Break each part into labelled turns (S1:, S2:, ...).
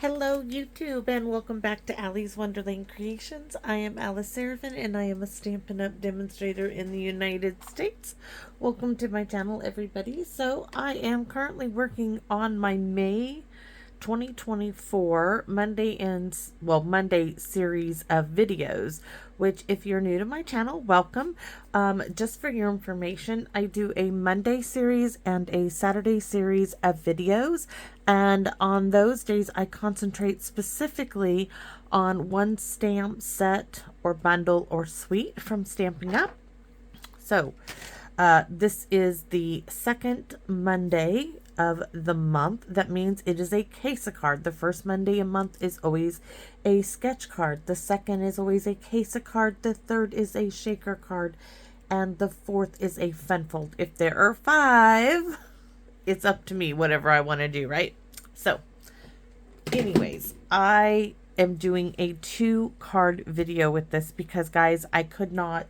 S1: Hello YouTube and welcome back to Allie's Wonderland Creations. I am Alice Serafin and I am a Stampin' Up! Demonstrator in the United States. Welcome to my channel everybody. So I am currently working on my May 2024 Monday series of videos, which if you're new to my channel, welcome. Just for your information, I do a Monday series and a Saturday series of videos, and on those days I concentrate specifically on one stamp set or bundle or suite from Stampin' Up! So this is the second Monday of the month. That means it is a case of card. The first Monday a month is always a sketch card. The second is always a case of card. The third is a shaker card. And the fourth is a fun fold. If there are 5, it's up to me, whatever I want to do, right? So, anyways, I am doing a 2-card video with this because, guys, I could not...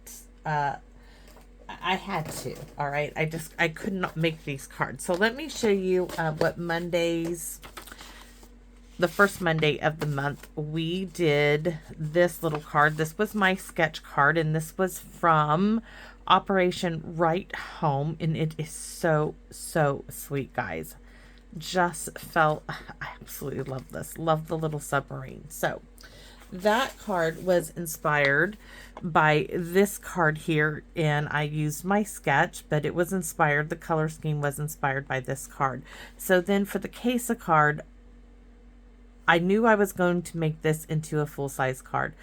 S1: I had to, all right? I could not make these cards. So let me show you what Mondays, the first Monday of the month, we did this little card. This was my sketch card, and this was from Operation Right Home, and it is so, so sweet, guys. I absolutely love this. Love the little submarine. So that card was inspired by this card here, and I used my sketch, but it was inspired, the color scheme was inspired by this card. So then for the case of card, I knew I was going to make this into a full-size card,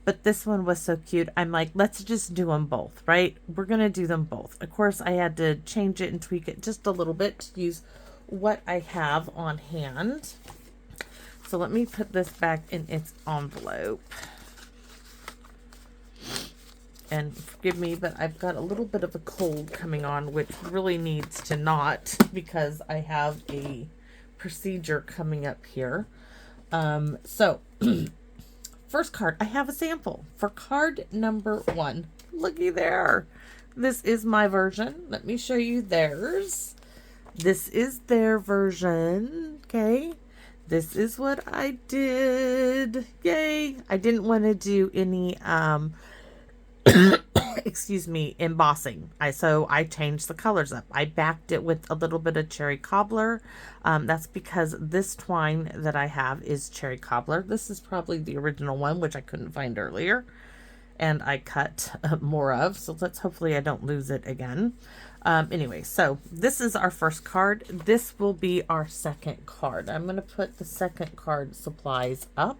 S1: but this one was so cute. I'm like, let's just do them both, right? We're going to do them both. Of course, I had to change it and tweak it just a little bit to use what I have on hand. So let me put this back in its envelope. And forgive me, but I've got a little bit of a cold coming on, which really needs to not, because I have a procedure coming up here. So, first card, I have a sample for card number 1. Looky there. This is my version. Let me show you theirs. This is their version, okay? This is what I did. Yay! I didn't want to do any excuse me, embossing. So I changed the colors up. I backed it with a little bit of Cherry Cobbler. That's because this twine that I have is Cherry Cobbler. This is probably the original one, which I couldn't find earlier, and I cut more of. So hopefully I don't lose it again. Anyway, so this is our first card. This will be our second card. I'm going to put the second card supplies up,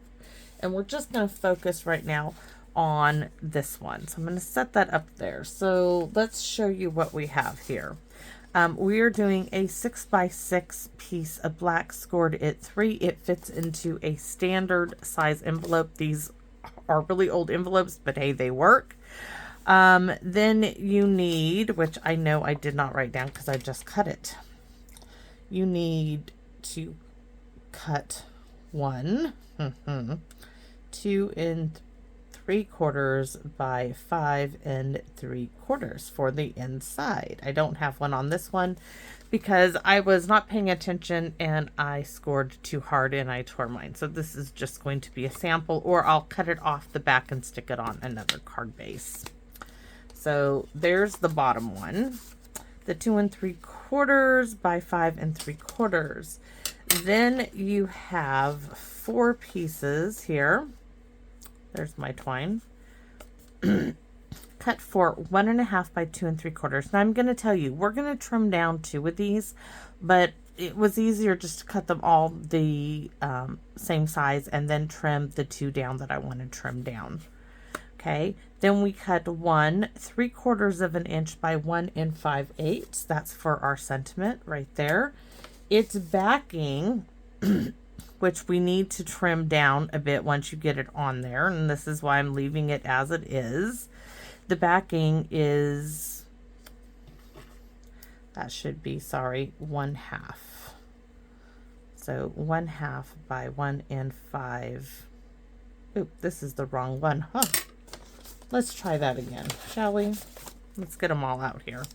S1: and we're just going to focus right now on this one. So I'm going to set that up there. So let's show you what we have here. We are doing a 6x6 piece of black scored at 3. It fits into a standard size envelope. These are really old envelopes, but hey, they work. Then you need, which I know I did not write down because I just cut it. You need to cut 1, 2 3/4 by 5 3/4 for the inside. I don't have one on this one because I was not paying attention and I scored too hard and I tore mine. So this is just going to be a sample, or I'll cut it off the back and stick it on another card base. So there's the bottom one, the 2 3/4 by 5 3/4. Then you have 4 pieces here. There's my twine. Cut for 1.5 by 2 3/4. Now I'm going to tell you, we're going to trim down 2 of these, but it was easier just to cut them all the same size and then trim the 2 down that I want to trim down. Okay, then we cut 1 3/4 of an inch by 1 5/8. That's for our sentiment right there. Its backing, which we need to trim down a bit once you get it on there, and this is why I'm leaving it as it is. The backing is, that should be, sorry, 1/2. So 1/2 by 1 5. Oop, this is the wrong one. Huh. Let's try that again, shall we? Let's get them all out here.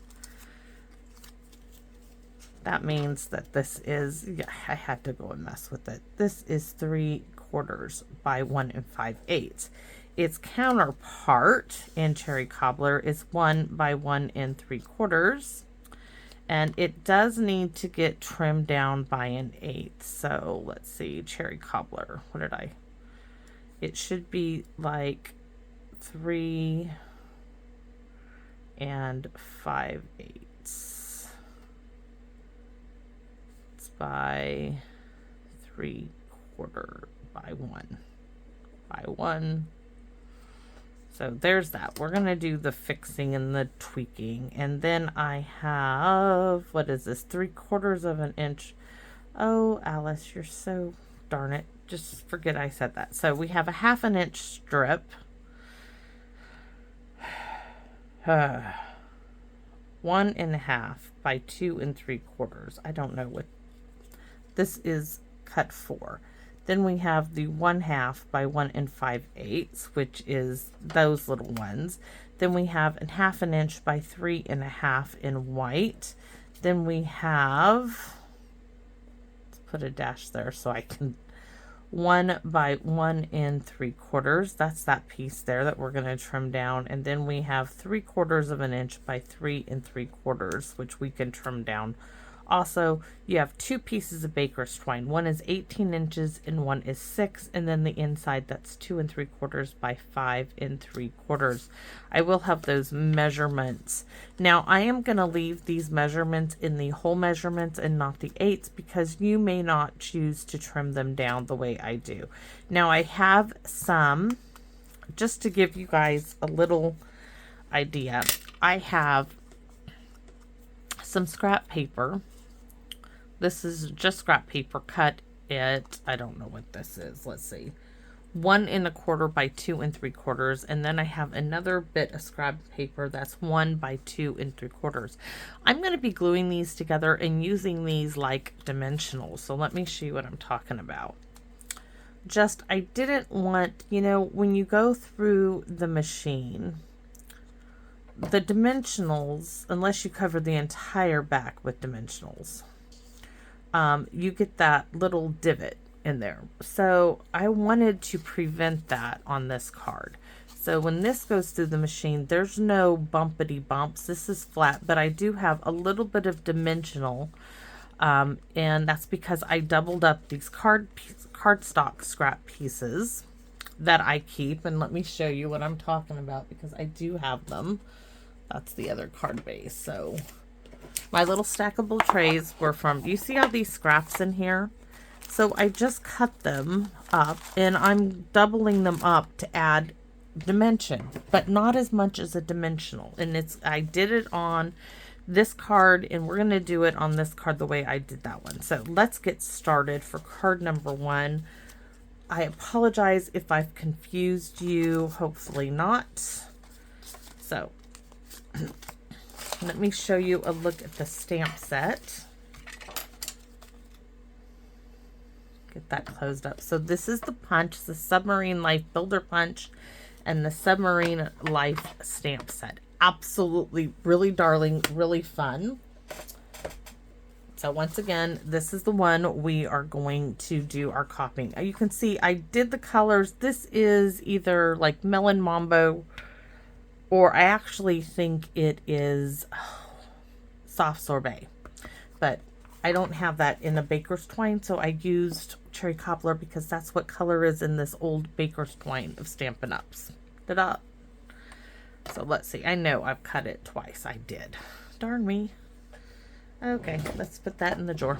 S1: that means that this is, yeah, I had to go and mess with it. This is 3/4 by 1 5/8. Its counterpart in Cherry Cobbler is 1 by 1 3/4. And it does need to get trimmed down by 1/8. So let's see, Cherry Cobbler, what did I? It should be like 3 5/8. It's by 3/4 by 1 by 1. So there's that. We're going to do the fixing and the tweaking. And then I have, what is this? 3/4 inch. Oh, Alice, you're so, darn it. Just forget I said that. So we have a 1/2 inch strip. 1 1/2 by 2 3/4. I don't know what this is. Cut 4. Then we have the 1/2 by 1 5/8, which is those little ones. Then we have a 1/2 inch by 3 1/2 in white. Then we have, let's put a dash there so I can, 1 by 1 3/4. That's that piece there that we're going to trim down. And then we have 3/4 inch by 3 3/4, which we can trim down. Also, you have 2 pieces of baker's twine. One is 18 inches and one is 6. And then the inside, that's 2 3/4 by 5 3/4. I will have those measurements. Now, I am going to leave these measurements in the whole measurements and not the 8s because you may not choose to trim them down the way I do. Now, I have some, just to give you guys a little idea, I have some scrap paper. This is just scrap paper cut at, I don't know what this is. Let's see. 1 1/4 by 2 3/4. And then I have another bit of scrap paper that's 1 by 2 3/4. I'm going to be gluing these together and using these like dimensionals. So let me show you what I'm talking about. Just, I didn't want, you know, when you go through the machine, the dimensionals, unless you cover the entire back with dimensionals, you get that little divot in there. So I wanted to prevent that on this card. So when this goes through the machine, there's no bumpity bumps. This is flat, but I do have a little bit of dimensional, and that's because I doubled up these cardstock scrap pieces that I keep. And let me show you what I'm talking about because I do have them. That's the other card base. So my little stackable trays were from, you see all these scraps in here? So I just cut them up and I'm doubling them up to add dimension, but not as much as a dimensional. And I did it on this card and we're going to do it on this card the way I did that one. So let's get started for card number 1. I apologize if I've confused you. Hopefully not. So let me show you a look at the stamp set. Get that closed up. So this is the punch, the Submarine Life Builder Punch and the Submarine Life stamp set. Absolutely, really darling, really fun. So once again, this is the one we are going to do our copying. You can see I did the colors. This is either like Melon Mambo, or I actually think it is soft sorbet, but I don't have that in a baker's twine, so I used Cherry Cobbler because that's what color is in this old baker's twine of Stampin' Ups. Ta-da! So let's see. I know I've cut it twice. I did. Darn me. Okay, let's put that in the drawer.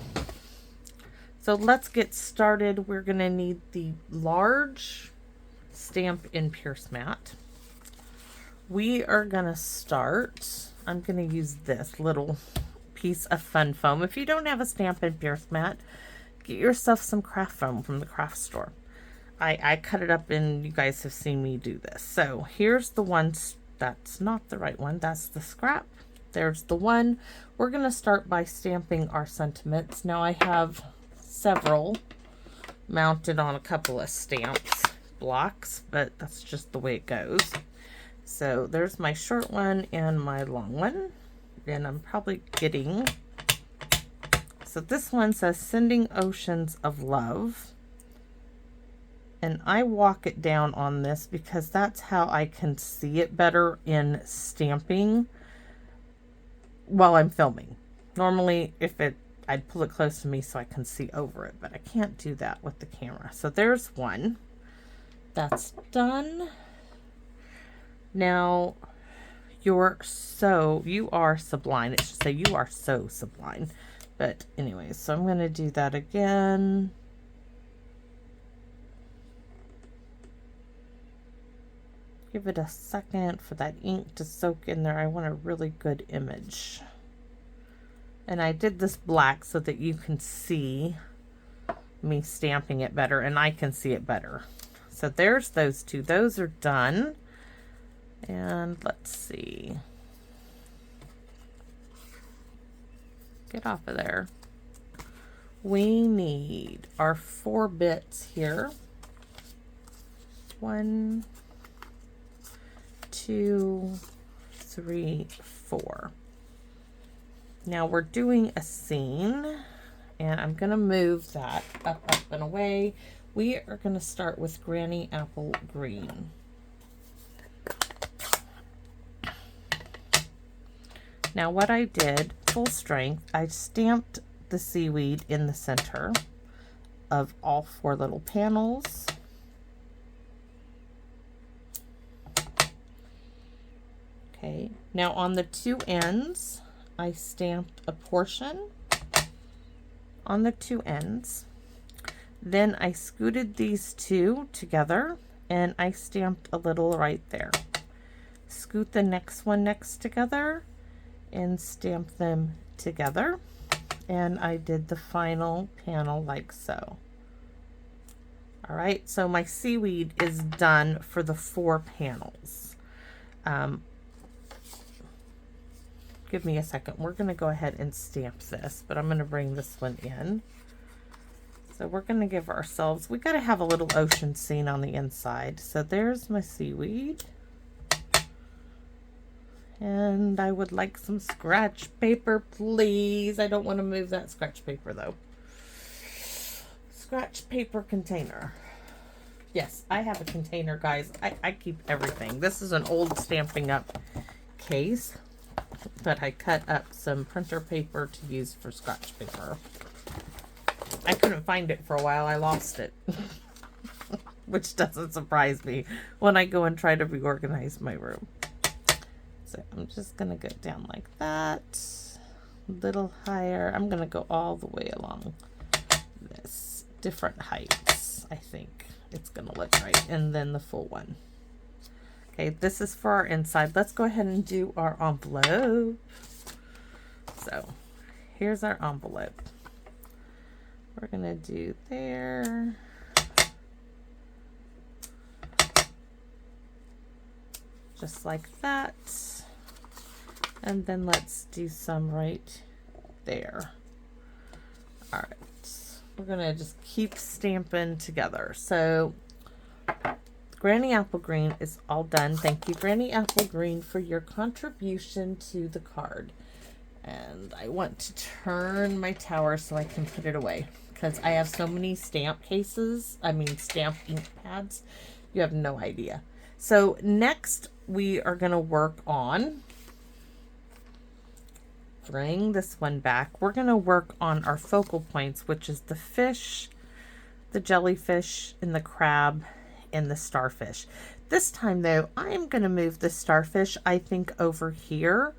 S1: So let's get started. We're going to need the large Stampin' Pierce mat. We are going to start, I'm going to use this little piece of fun foam. If you don't have a Stampin' Pierce mat, get yourself some craft foam from the craft store. I cut it up and you guys have seen me do this. So here's the one, that's not the right one, that's the scrap. There's the one. We're going to start by stamping our sentiments. Now I have several mounted on a couple of stamps blocks, but that's just the way it goes. So there's my short one and my long one. And I'm probably getting So this one says Sending Oceans of Love. And I walk it down on this because that's how I can see it better in stamping while I'm filming. Normally, I'd pull it close to me so I can see over it, but I can't do that with the camera. So there's one. That's done. Now, you are sublime. It should say you are so sublime. But anyways, so I'm going to do that again. Give it a second for that ink to soak in there. I want a really good image. And I did this black so that you can see me stamping it better and I can see it better. So there's those two. Those are done. And let's see. Get off of there. We need our 4 bits here. 1, 2, 3, 4. Now we're doing a scene, and I'm going to move that up, and away. We are going to start with Granny Apple Green. Now what I did, full strength, I stamped the seaweed in the center of all 4 little panels. Okay, now on the 2 ends, I stamped a portion on the 2 ends. Then I scooted these 2 together and I stamped a little right there. Scoot the next one next together and stamp them together. And I did the final panel like so. All right, so my seaweed is done for the 4 panels. Give me a second. We're going to go ahead and stamp this, but I'm going to bring this one in. So we're going to give ourselves, we got to have a little ocean scene on the inside. So there's my seaweed. And I would like some scratch paper, please. I don't want to move that scratch paper though. Scratch paper container. Yes, I have a container, guys. I keep everything. This is an old Stampin' Up case, but I cut up some printer paper to use for scratch paper. I couldn't find it for a while. I lost it. Which doesn't surprise me when I go and try to reorganize my room. So I'm just going to go down like that. A little higher. I'm going to go all the way along this. Different heights, I think. It's going to look right. And then the full one. Okay, this is for our inside. Let's go ahead and do our envelope. So, here's our envelope. We're going to do there. Just like that. And then let's do some right there. All right. We're going to just keep stamping together. So, Granny Apple Green is all done. Thank you, Granny Apple Green, for your contribution to the card. And I want to turn my tower so I can put it away, because I have so many stamp cases. I mean, stamp ink pads. You have no idea. So next we are going to work on, bring this one back. We're going to work on our focal points, which is the fish, the jellyfish, and the crab, and the starfish. This time though, I am going to move the starfish, I think, over here.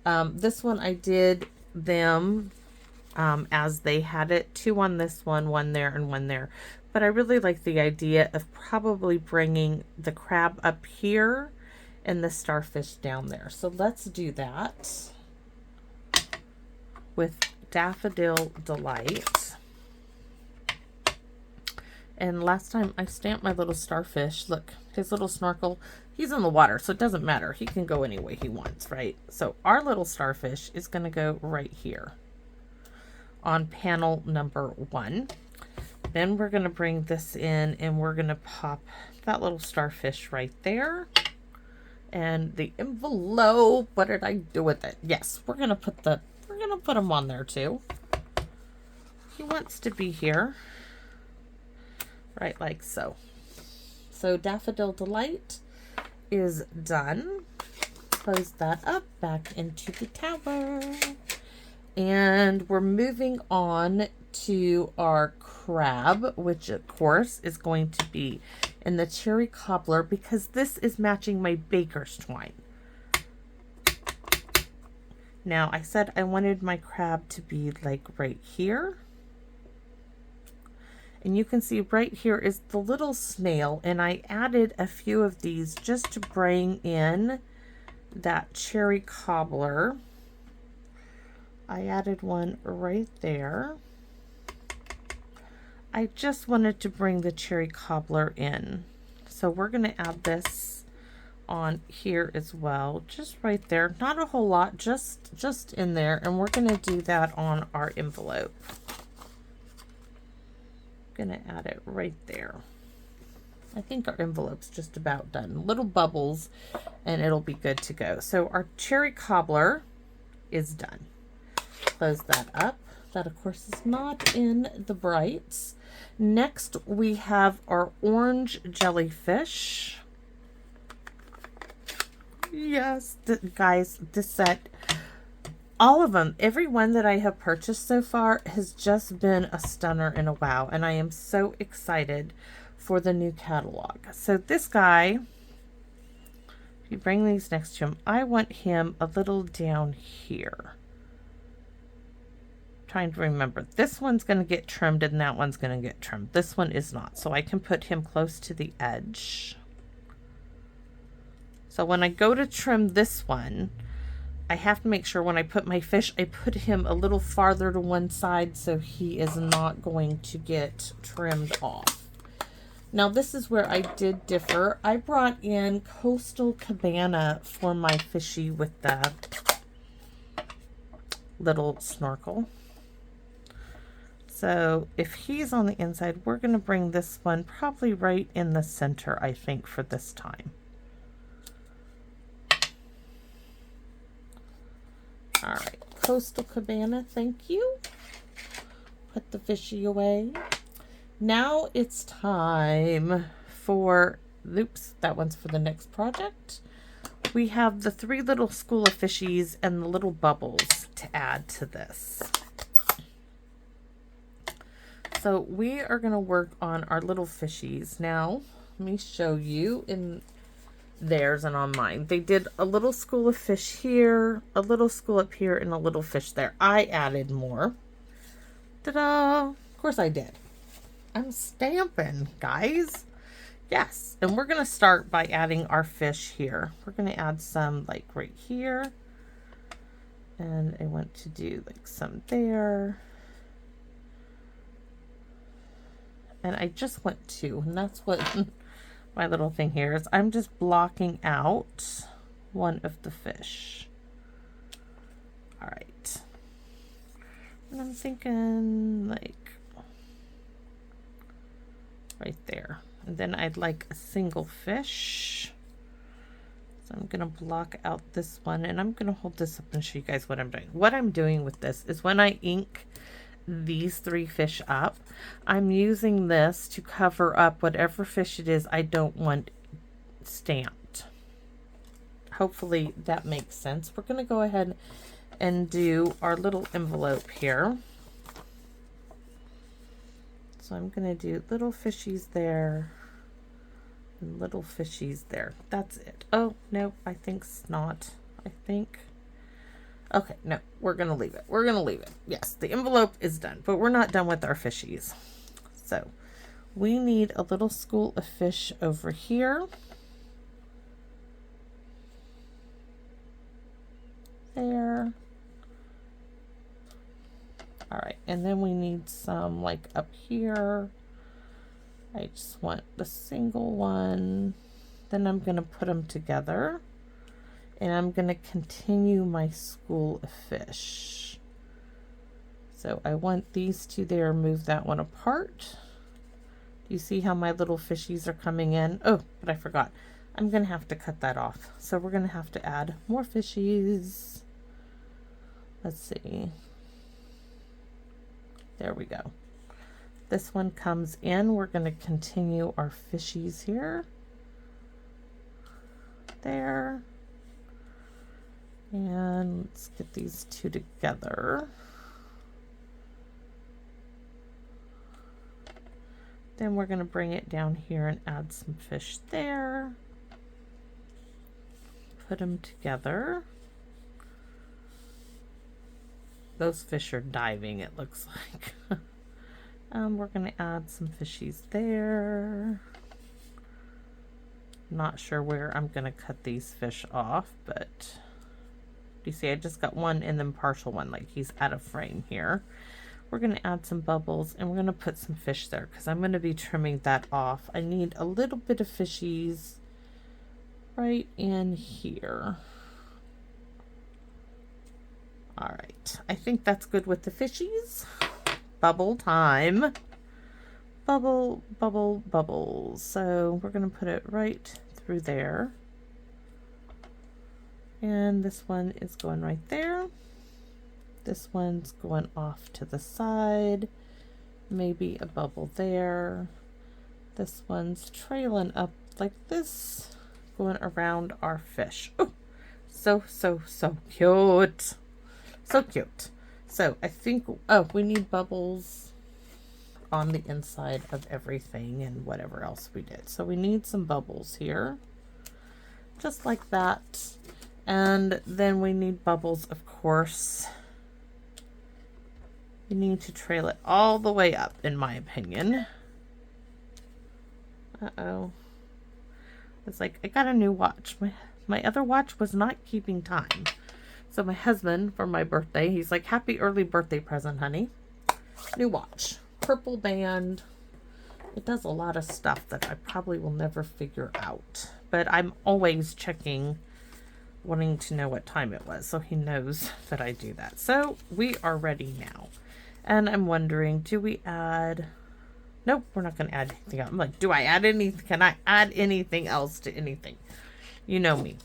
S1: This one I did them as they had it. 2 on this one, 1 there, and 1 there. But I really like the idea of probably bringing the crab up here and the starfish down there. So let's do that with Daffodil Delight. And last time I stamped my little starfish, look, his little snorkel, he's in the water, so it doesn't matter. He can go any way he wants, right? So our little starfish is going to go right here on panel number 1. Then we're going to bring this in and we're going to pop that little starfish right there. And the envelope, what did I do with it? Yes, we're going to put them on there too. he wants to be here, right, like so. So Daffodil Delight is done. Close that up, back into the tower. And we're moving on to our crab, which of course is going to be in the Cherry Cobbler because this is matching my baker's twine. Now I said I wanted my crab to be like right here. And you can see right here is the little snail, and I added a few of these just to bring in that Cherry Cobbler. I added one right there. I just wanted to bring the Cherry Cobbler in. So we're going to add this on here as well, just right there. Not a whole lot, just in there. And we're going to do that on our envelope. Going to add it right there. I think our envelope's just about done. Little bubbles and it'll be good to go. So our Cherry Cobbler is done. Close that up. That of course is not in the brights. Next we have our orange jellyfish. Yes, guys, this set, all of them, every one that I have purchased so far has just been a stunner and a wow. And I am so excited for the new catalog. So this guy, if you bring these next to him, I want him a little down here. Trying to remember, this one's going to get trimmed and that one's going to get trimmed. This one is not, so I can put him close to the edge. So when I go to trim this one, I have to make sure when I put my fish, I put him a little farther to one side so he is not going to get trimmed off. Now this is where I did differ. I brought in Coastal Cabana for my fishy with the little snorkel. So if he's on the inside, we're going to bring this one probably right in the center, I think, for this time. All right, Coastal Cabana, thank you. Put the fishy away. Now it's time for, oops, that one's for the next project. We have the 3 little school of fishies and the little bubbles to add to this. So we are going to work on our little fishies. Now, let me show you in theirs and on mine. They did a little school of fish here, a little school up here, and a little fish there. I added more. Ta-da! Of course I did. I'm stamping, guys. Yes, and we're going to start by adding our fish here. We're going to add some like right here. And I want to do like some there. And I just want 2, and that's what my little thing here is. I'm just blocking out one of the fish. All right. And I'm thinking like right there. And then I'd like a single fish. So I'm going to block out this one, and I'm going to hold this up and show you guys what I'm doing. What I'm doing with this is when I ink these 3 fish up, I'm using this to cover up whatever fish it is I don't want stamped. Hopefully that makes sense. We're going to go ahead and do our little envelope here. So I'm going to do little fishies there and little fishies there. That's it. Oh, no, I think it's not. I think. Okay, no, we're going to leave it. We're going to leave it. Yes, the envelope is done, but we're not done with our fishies. So we need a little school of fish over here. There. All right, and then we need some like up here. I just want the single one. Then I'm going to put them together. And I'm going to continue my school of fish. So I want these 2 there, move that one apart. Do you see how my little fishies are coming in? Oh, but I forgot. I'm going to have to cut that off. So we're going to have to add more fishies. Let's see. There we go. This one comes in. We're going to continue our fishies here. There. And let's get these two together. Then we're going to bring it down here and add some fish there. Put them together. Those fish are diving, it looks like. We're going to add some fishies there. Not sure where I'm going to cut these fish off, but you see I just got one and then partial one, like he's out of frame here. We're going to add some bubbles and we're going to put some fish there because I'm going to be trimming that off. I need a little bit of fishies right in here. All right, I think that's good with the fishies. Bubble time. Bubble, bubble, bubble. So we're going to put it right through there. And this one is going right there. This one's going off to the side. Maybe a bubble there. This one's trailing up like this, going around our fish. Ooh, so cute. So cute. So I think, oh, we need bubbles on the inside of everything and whatever else we did. So we need some bubbles here, just like that. And then we need bubbles, of course. You need to trail it all the way up, in my opinion. Uh-oh. It's like, I got a new watch. My other watch was not keeping time. So my husband, for my birthday, he's like, happy early birthday present, honey. New watch. Purple band. It does a lot of stuff that I probably will never figure out. But I'm always checking, wanting to know what time it was. So he knows that I do that. So we are ready now. And I'm wondering, do we add... Nope, we're not going to add anything else. I'm like, do I add anything? Can I add anything else to anything? You know me.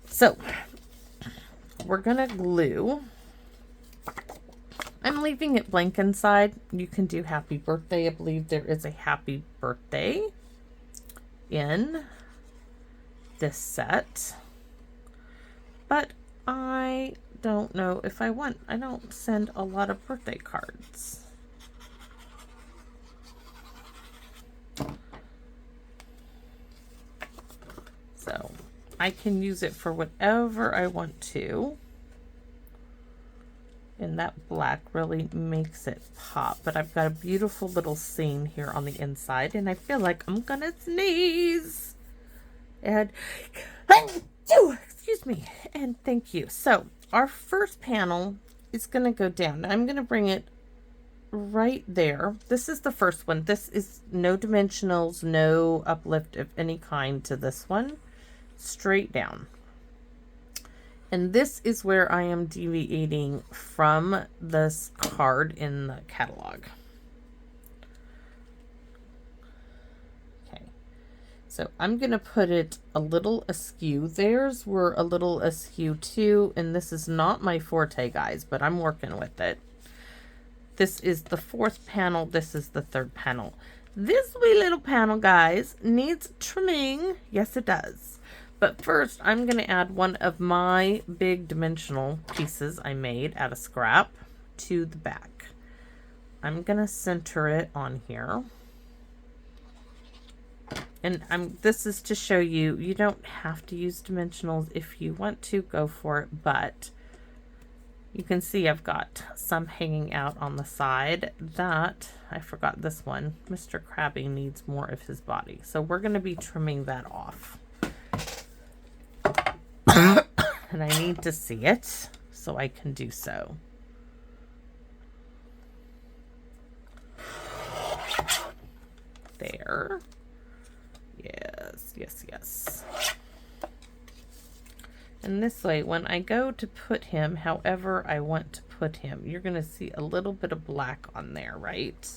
S1: So, we're going to glue. I'm leaving it blank inside. You can do happy birthday. I believe there is a happy birthday in this set. But I don't know if I want. I don't send a lot of birthday cards. So I can use it for whatever I want to. And that black really makes it pop. But I've got a beautiful little scene here on the inside. And I feel like I'm gonna sneeze. And excuse me. And thank you. So our first panel is gonna go down. I'm gonna bring it right there. This is the first one. This is no dimensionals, no uplift of any kind to this one. Straight down. And this is where I am deviating from this card in the catalog. Okay. So I'm going to put it a little askew. Theirs were a little askew too. And this is not my forte, guys, but I'm working with it. This is the fourth panel. This is the third panel. This wee little panel, guys, needs trimming. Yes, it does. But first, I'm going to add one of my big dimensional pieces I made out of scrap to the back. I'm going to center it on here. And this is to show you, you don't have to use dimensionals. If you want to, go for it. But you can see I've got some hanging out on the side. That, I forgot this one. Mr. Krabby needs more of his body. So we're going to be trimming that off. And I need to see it so I can do so. There. Yes, yes, yes. And this way, when I go to put him however I want to put him, you're going to see a little bit of black on there, right?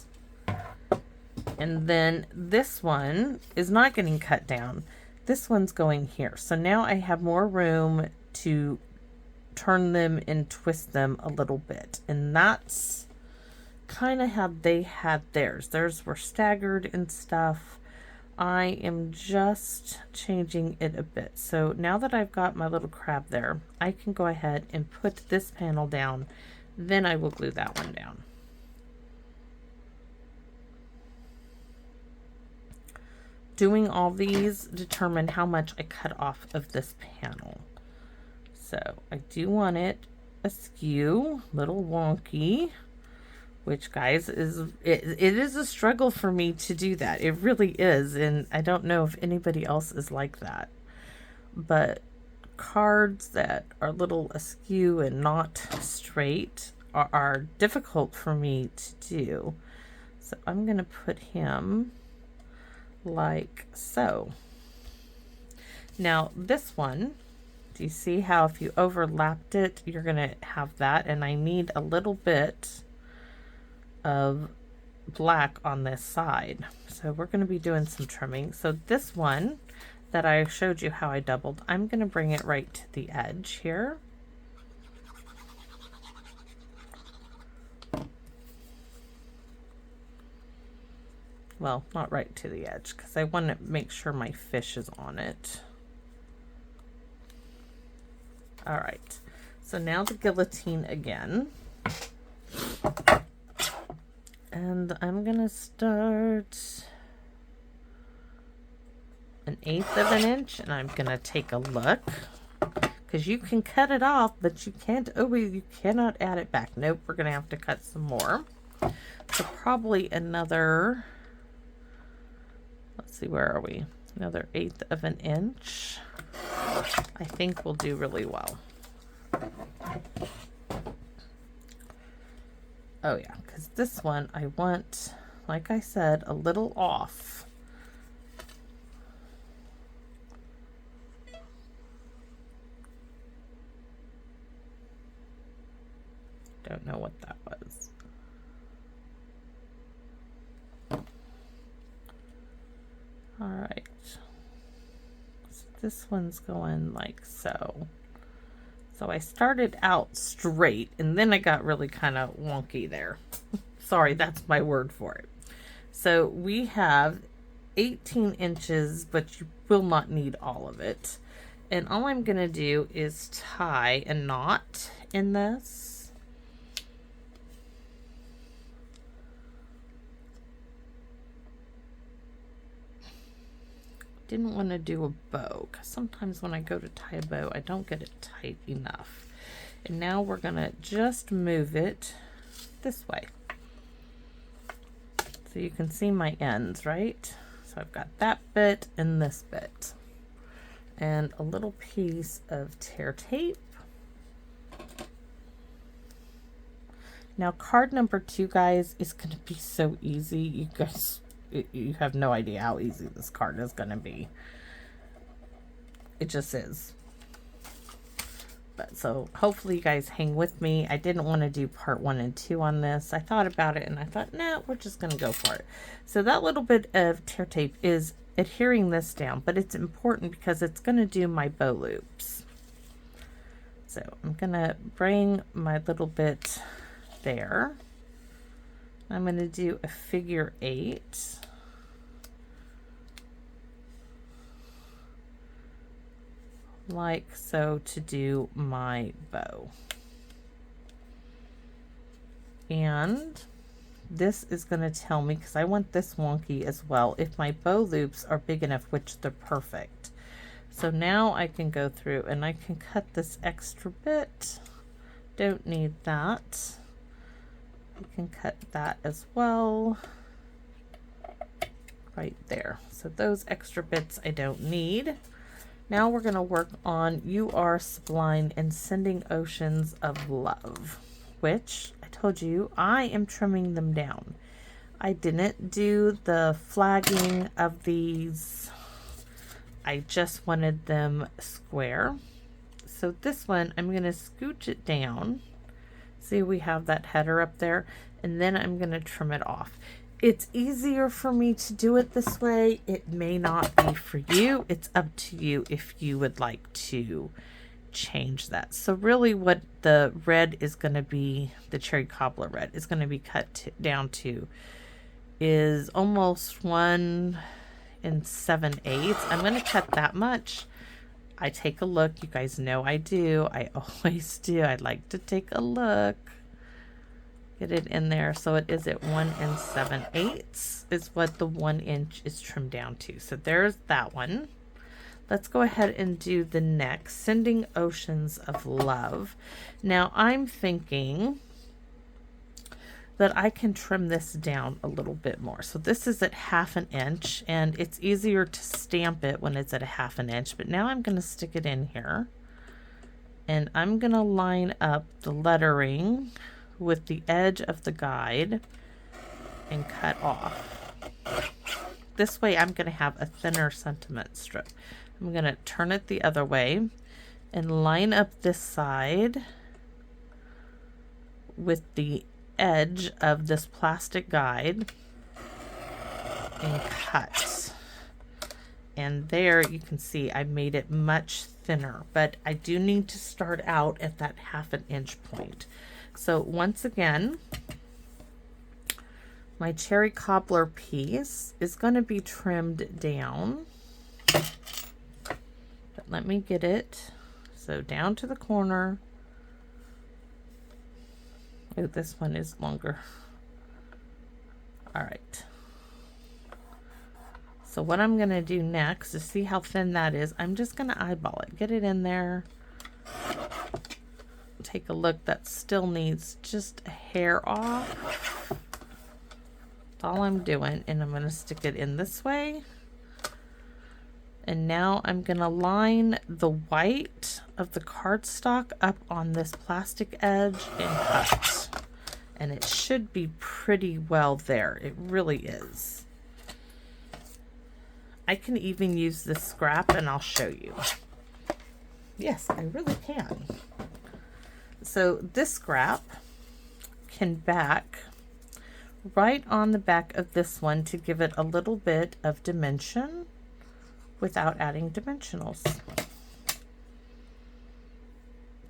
S1: And then this one is not getting cut down. This one's going here. So now I have more room to turn them and twist them a little bit. And that's kind of how they had theirs. Theirs were staggered and stuff. I am just changing it a bit. So now that I've got my little crab there, I can go ahead and put this panel down. Then I will glue that one down. Doing all these determine how much I cut off of this panel. So I do want it askew, little wonky, which, guys, it is a struggle for me to do that. It really is, and I don't know if anybody else is like that. But cards that are a little askew and not straight are difficult for me to do. So I'm going to put him like so. Now this one, do you see how if you overlapped it, you're going to have that? And I need a little bit of black on this side. So we're going to be doing some trimming. So this one that I showed you how I doubled, I'm going to bring it right to the edge here. Well, not right to the edge, because I want to make sure my fish is on it. All right, so now the guillotine again. And I'm going to start 1/8 of an inch, and I'm going to take a look. Because you can cut it off, but you cannot add it back. Nope, we're going to have to cut some more. So probably another... Let's see, where are we? Another 1/8 of an inch. I think will do really well. Oh yeah, because this one I want, like I said, a little off. Don't know what that was. All right, so this one's going like so. So I started out straight and then I got really kind of wonky there. Sorry, that's my word for it. So we have 18 inches, but you will not need all of it. And all I'm going to do is tie a knot in this. Didn't want to do a bow, because sometimes when I go to tie a bow, I don't get it tight enough. And now we're going to just move it this way. So you can see my ends, right? So I've got that bit and this bit. And a little piece of tear tape. Now card number 2, guys, is going to be so easy. You guys... You have no idea how easy this card is going to be. It just is. But so hopefully you guys hang with me. I didn't want to do part 1 and 2 on this. I thought about it and I thought, nah, we're just going to go for it. So that little bit of tear tape is adhering this down, but it's important because it's going to do my bow loops. So I'm going to bring my little bit there. I'm going to do a figure 8. Like so to do my bow. And this is going to tell me, because I want this wonky as well, if my bow loops are big enough, which they're perfect. So now I can go through and I can cut this extra bit. Don't need that. You can cut that as well. Right there. So those extra bits I don't need. Now we're going to work on You Are Sublime and Sending Oceans of Love, which I told you I am trimming them down. I didn't do the flagging of these. I just wanted them square. So this one, I'm going to scooch it down. See, we have that header up there, and then I'm going to trim it off. It's easier for me to do it this way. It may not be for you. It's up to you if you would like to change that. So really what the red is going to be, the Cherry Cobbler red is going to be cut down to is almost 1 7/8. I'm going to cut that much. I take a look. You guys know I do. I always do. I like to take a look. Get it in there. So it is at 1 7/8 is what the 1 inch is trimmed down to. So there's that one. Let's go ahead and do the next, Sending Oceans of Love. Now I'm thinking that I can trim this down a little bit more. So this is at 1/2 inch, and it's easier to stamp it when it's at 1/2 inch, but now I'm going to stick it in here, and I'm going to line up the lettering with the edge of the guide and cut off. This way I'm going to have a thinner sentiment strip. I'm going to turn it the other way and line up this side with the edge of this plastic guide and cut. And there you can see I made it much thinner, but I do need to start out at that 1/2 inch point. So once again, my Cherry Cobbler piece is going to be trimmed down. But let me get it. So down to the corner. Oh, this one is longer. All right. So what I'm going to do next to see how thin that is, I'm just going to eyeball it. Get it in there. Take a look. That still needs just a hair off. That's all I'm doing. And I'm going to stick it in this way. And now I'm going to line the white of the cardstock up on this plastic edge and cut. And it should be pretty well there. It really is. I can even use this scrap and I'll show you. Yes, I really can. So this scrap can back right on the back of this one to give it a little bit of dimension without adding dimensionals.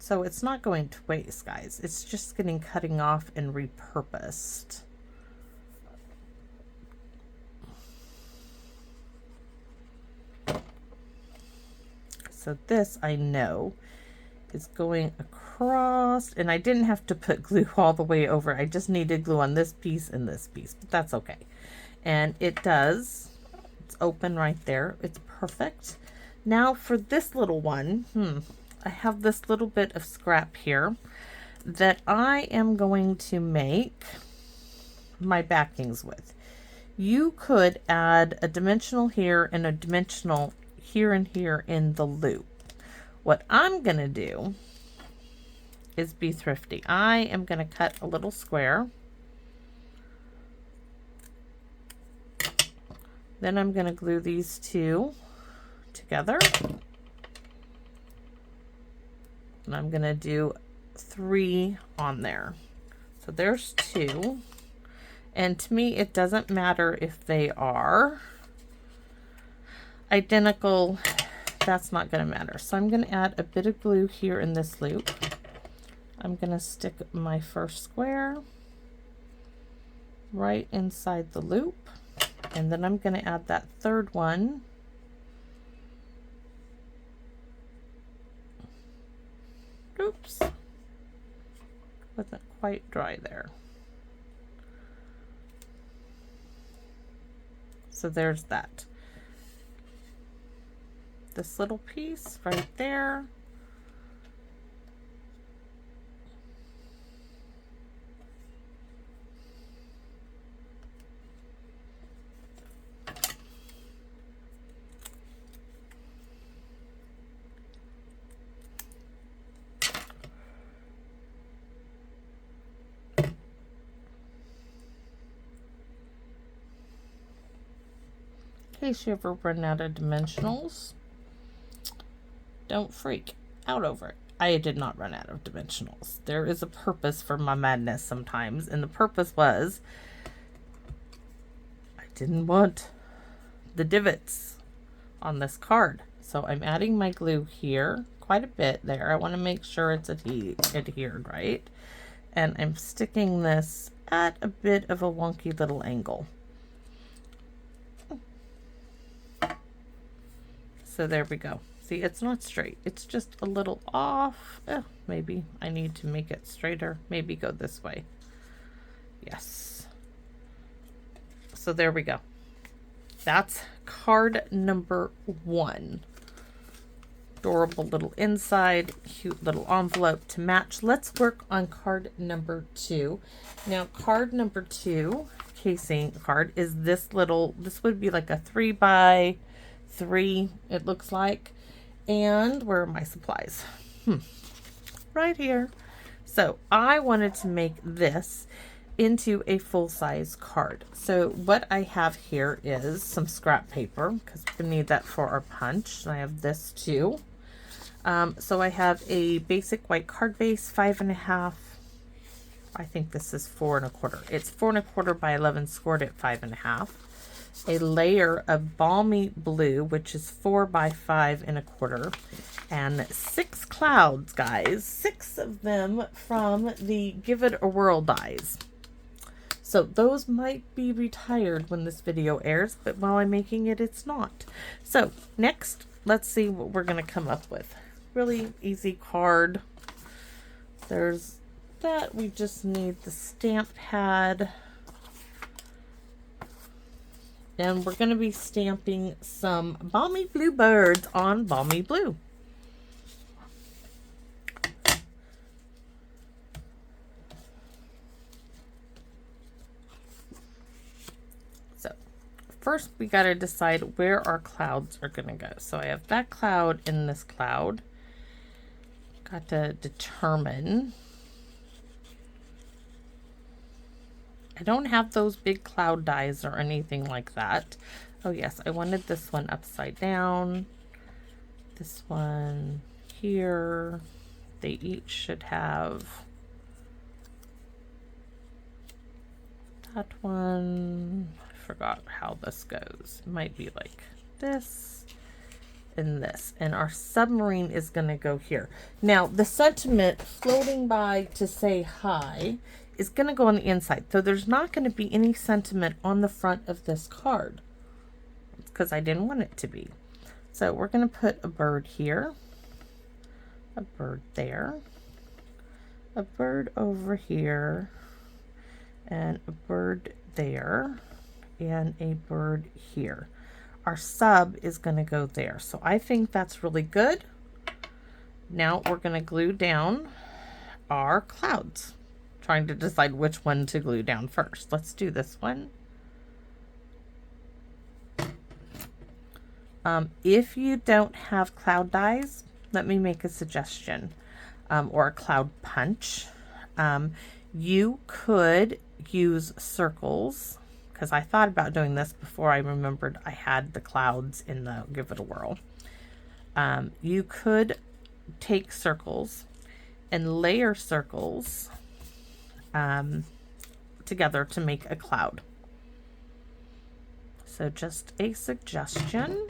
S1: So it's not going to waste, guys. It's just getting cutting off and repurposed. So this I know is going across, and I didn't have to put glue all the way over. I just needed glue on this piece and this piece, but that's okay. And it does. It's open right there. It's perfect. Now for this little one, I have this little bit of scrap here that I am going to make my backings with. You could add a dimensional here and a dimensional here and here in the loop. What I'm going to do is be thrifty. I am going to cut a little square. Then I'm going to glue these two together. And I'm going to do 3 on there. So there's 2. And to me, it doesn't matter if they are identical. That's not going to matter. So I'm going to add a bit of glue here in this loop. I'm going to stick my first square right inside the loop. And then I'm going to add that third one. Oops. Wasn't quite dry there. So there's that. This little piece right there. In case you ever run out of dimensionals, don't freak out over it. I did not run out of dimensionals. There is a purpose for my madness sometimes, and the purpose was I didn't want the divots on this card. So I'm adding my glue here. Of quite a bit there. I want to make sure it's adhered right. And I'm sticking this at a bit of a wonky little angle. So there we go. See, it's not straight. It's just a little off. Maybe I need to make it straighter. Maybe go this way. Yes. So there we go. That's card number 1. Adorable little inside, cute little envelope to match. Let's work on card number 2. Now, card number 2 casing card is this would be like a 3x3, it looks like. And where are my supplies? Right here. So I wanted to make this into a full-size card. So what I have here is some scrap paper, because we need that for our punch. And I have this too. So I have a basic white card base, 5.5. I think this is 4 1/4. It's 4 1/4 by 11 scored at 5.5. A layer of Balmey Blue, which is 4 by 5 1/4, and 6 clouds, guys. 6 of them from the Give It a Whirl dies. So those might be retired when this video airs, but while I'm making it, it's not. So next, let's see what we're going to come up with. Really easy card. There's that. We just need the stamp pad. And we're going to be stamping some Balmy Blue birds on Balmy Blue. So first we got to decide where our clouds are going to go. So I have that cloud and this cloud. Got to determine. I don't have those big cloud dies or anything like that. Oh yes, I wanted this one upside down. This one here. They each should have that one. I forgot how this goes. It might be like this and this. And our submarine is going to go here. Now, the sentiment floating by to say hi is going to go on the inside. So there's not going to be any sentiment on the front of this card because I didn't want it to be. So we're going to put a bird here, a bird there, a bird over here, and a bird there, and a bird here. Our sub is going to go there. So I think that's really good. Now we're going to glue down our clouds. Trying to decide which one to glue down first. Let's do this one. If you don't have cloud dies, let me make a suggestion, or a cloud punch. You could use circles, because I thought about doing this before I remembered I had the clouds in the Give It a Whirl. You could take circles and layer circles together to make a cloud. So just a suggestion.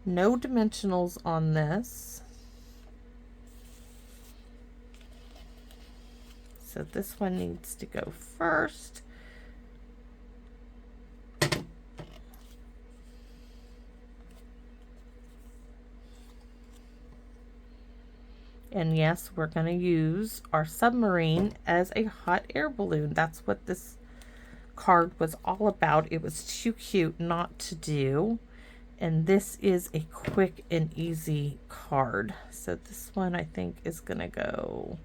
S1: No dimensionals on this. So this one needs to go first. And yes, we're going to use our submarine as a hot air balloon. That's what this card was all about. It was too cute not to do. And this is a quick and easy card. So this one I think is going to go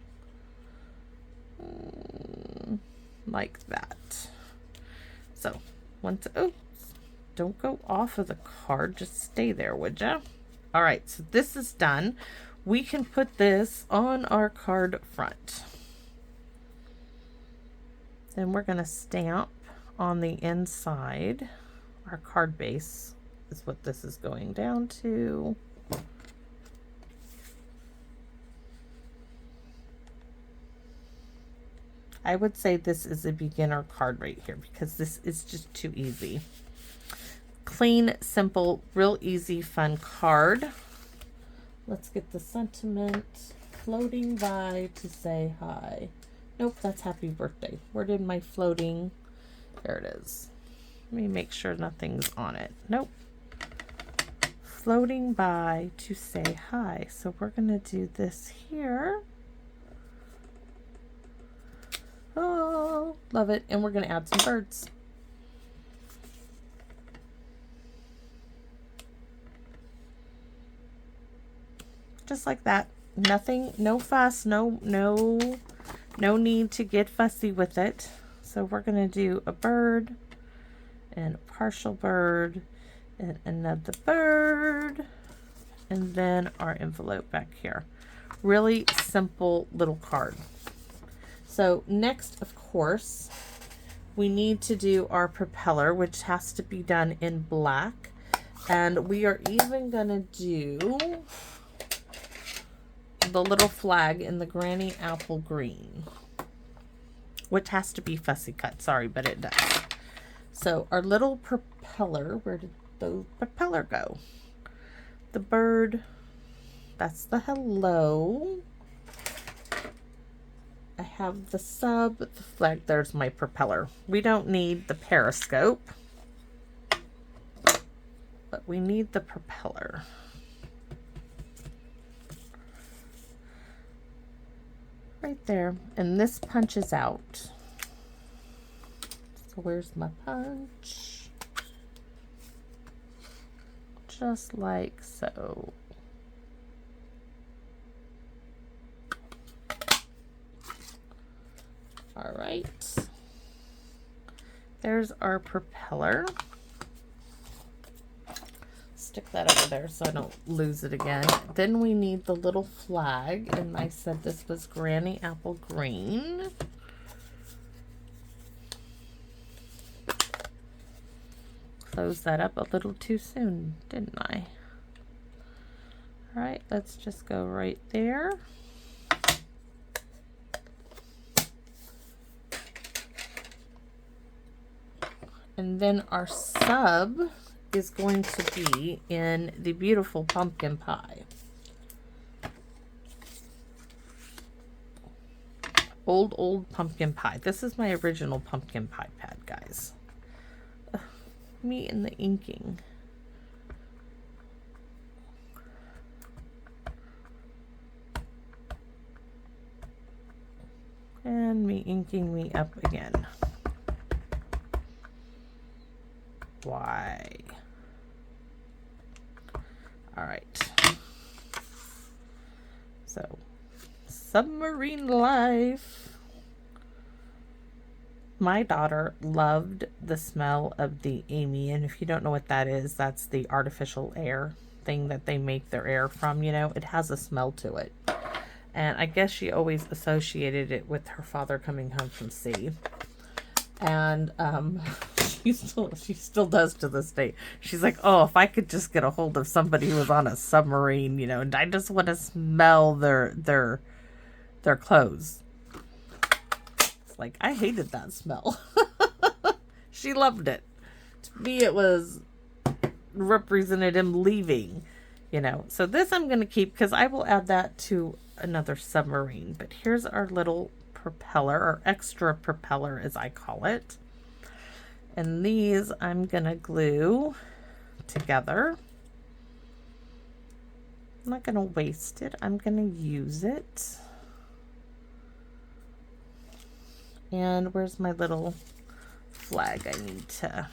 S1: like that. So once, oh, don't go off of the card. Just stay there, would ya? All right, so this is done. We can put this on our card front. Then we're going to stamp on the inside. Our card base is what this is going down to. I would say this is a beginner card right here because this is just too easy. Clean, simple, real easy, fun card. Let's get the sentiment. Floating by to say hi. Nope, that's happy birthday. Where did my floating? There it is. Let me make sure nothing's on it. Nope. Floating by to say hi. So we're going to do this here. Oh, love it. And we're going to add some birds. Just like that. Nothing, no fuss, no need to get fussy with it. So we're going to do a bird and a partial bird and another bird, and then our envelope back here. Really simple little card. So next, of course, we need to do our propeller, which has to be done in black. And we are even gonna do the little flag in the granny apple green, which has to be fussy cut. Sorry, but it does. So our little propeller, where did the propeller go? The bird, that's the hello. I have the sub, the flag, there's my propeller. We don't need the periscope, but we need the propeller. Right there, and this punches out. So where's my punch? Just like so. All right. There's our propeller. Stick that over there so I don't lose it again. Then we need the little flag, and I said this was Granny Apple Green. Close that up a little too soon, didn't I? All right, let's just go right there. And then our sub is going to be in the beautiful pumpkin pie. Old pumpkin pie. This is my original pumpkin pie pad, guys. Me and the inking. And me inking me up again. Why? All right. So, Submarine Life. My daughter loved the smell of the Amy, and if you don't know what that is, that's the artificial air thing that they make their air from, you know. It has a smell to it. And I guess she always associated it with her father coming home from sea. And she still does to this day. She's like, oh, if I could just get a hold of somebody who was on a submarine, you know, and I just want to smell their clothes. Like, I hated that smell. She loved it. To me, it was represented him leaving, you know. So this I'm going to keep because I will add that to another submarine. But here's our little propeller, or extra propeller as I call it. And these I'm going to glue together. I'm not going to waste it. I'm going to use it. And where's my little flag I need to...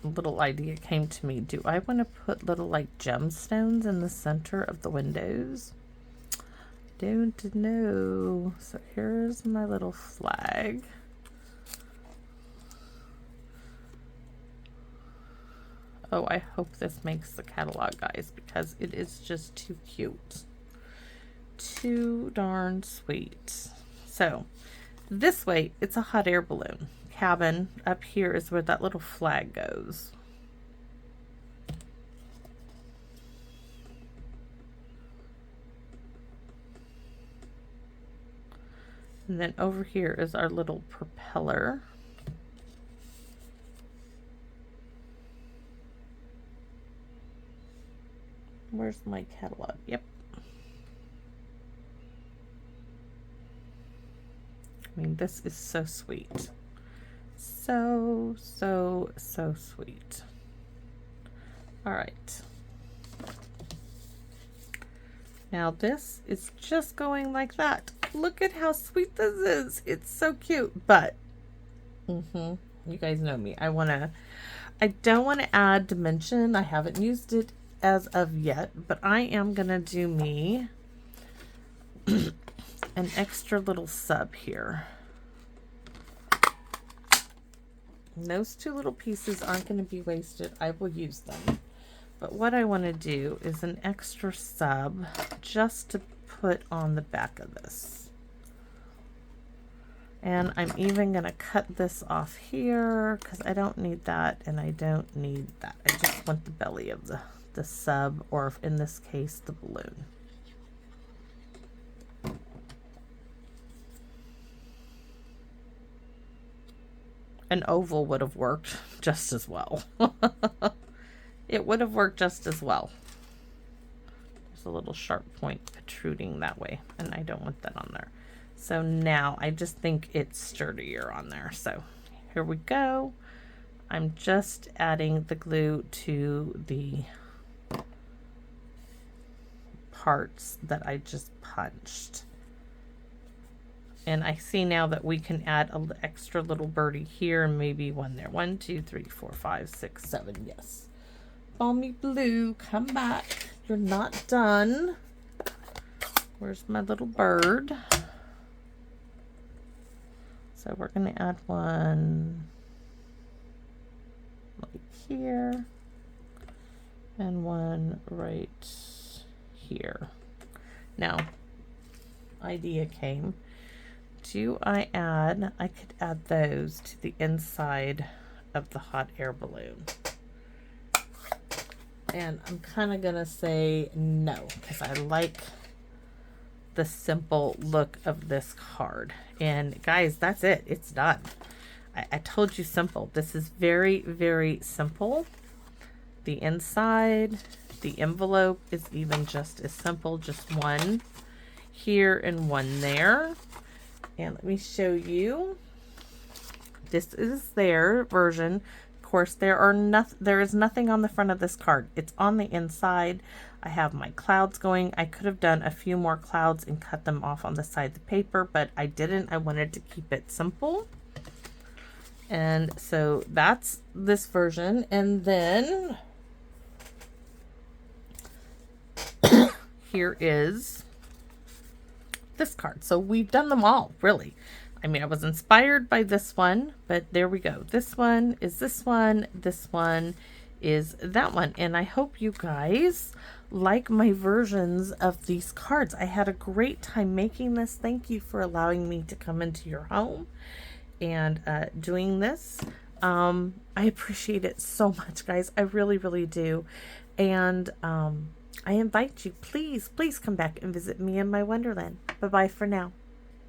S1: A little idea came to me. Do I want to put little like gemstones in the center of the windows? Don't know. So here's my little flag. Oh, I hope this makes the catalog, guys, because it is just too cute. Too darn sweet. So this way it's a hot air balloon cabin. Up here is where that little flag goes. And then over here is our little propeller. Where's my catalog? Yep. I mean, this is so sweet. So sweet. All right. Now this is just going like that. Look at how sweet this is. It's so cute, but you guys know me. I don't want to add dimension. I haven't used it as of yet, but I am gonna do me an extra little sub here. And those two little pieces aren't going to be wasted. I will use them. But what I want to do is an extra sub just to put on the back of this. And I'm even going to cut this off here because I don't need that and I don't need that. I just want the belly of the sub, or in this case, the balloon. An oval would have worked just as well. It would have worked just as well. There's a little sharp point protruding that way, and I don't want that on there. So now I just think it's sturdier on there. So here we go. I'm just adding the glue to the parts that I just punched. And I see now that we can add an extra little birdie here and maybe one there. 1, 2, 3, 4, 5, 6, 7. Yes. Balmy Blue, come back. You're not done. Where's my little bird? So we're going to add one like here and one right here. Now, idea came. I could add those to the inside of the hot air balloon. And I'm kind of going to say no, because I like the simple look of this card. And guys, that's it. It's done. I told you simple. This is very, very simple. The inside, the envelope is even just as simple. Just one here and one there. And let me show you. This is their version. Of course, there is nothing on the front of this card. It's on the inside. I have my clouds going. I could have done a few more clouds and cut them off on the side of the paper, but I didn't. I wanted to keep it simple. And so that's this version. And then here is this card. So we've done them all, really. I mean, I was inspired by this one, but there we go. This one is this one. This one is that one. And I hope you guys like my versions of these cards. I had a great time making this. Thank you for allowing me to come into your home and doing this. I appreciate it so much, guys. I really, really do. And I invite you, please come back and visit me in my Wonderland. Bye-bye for now.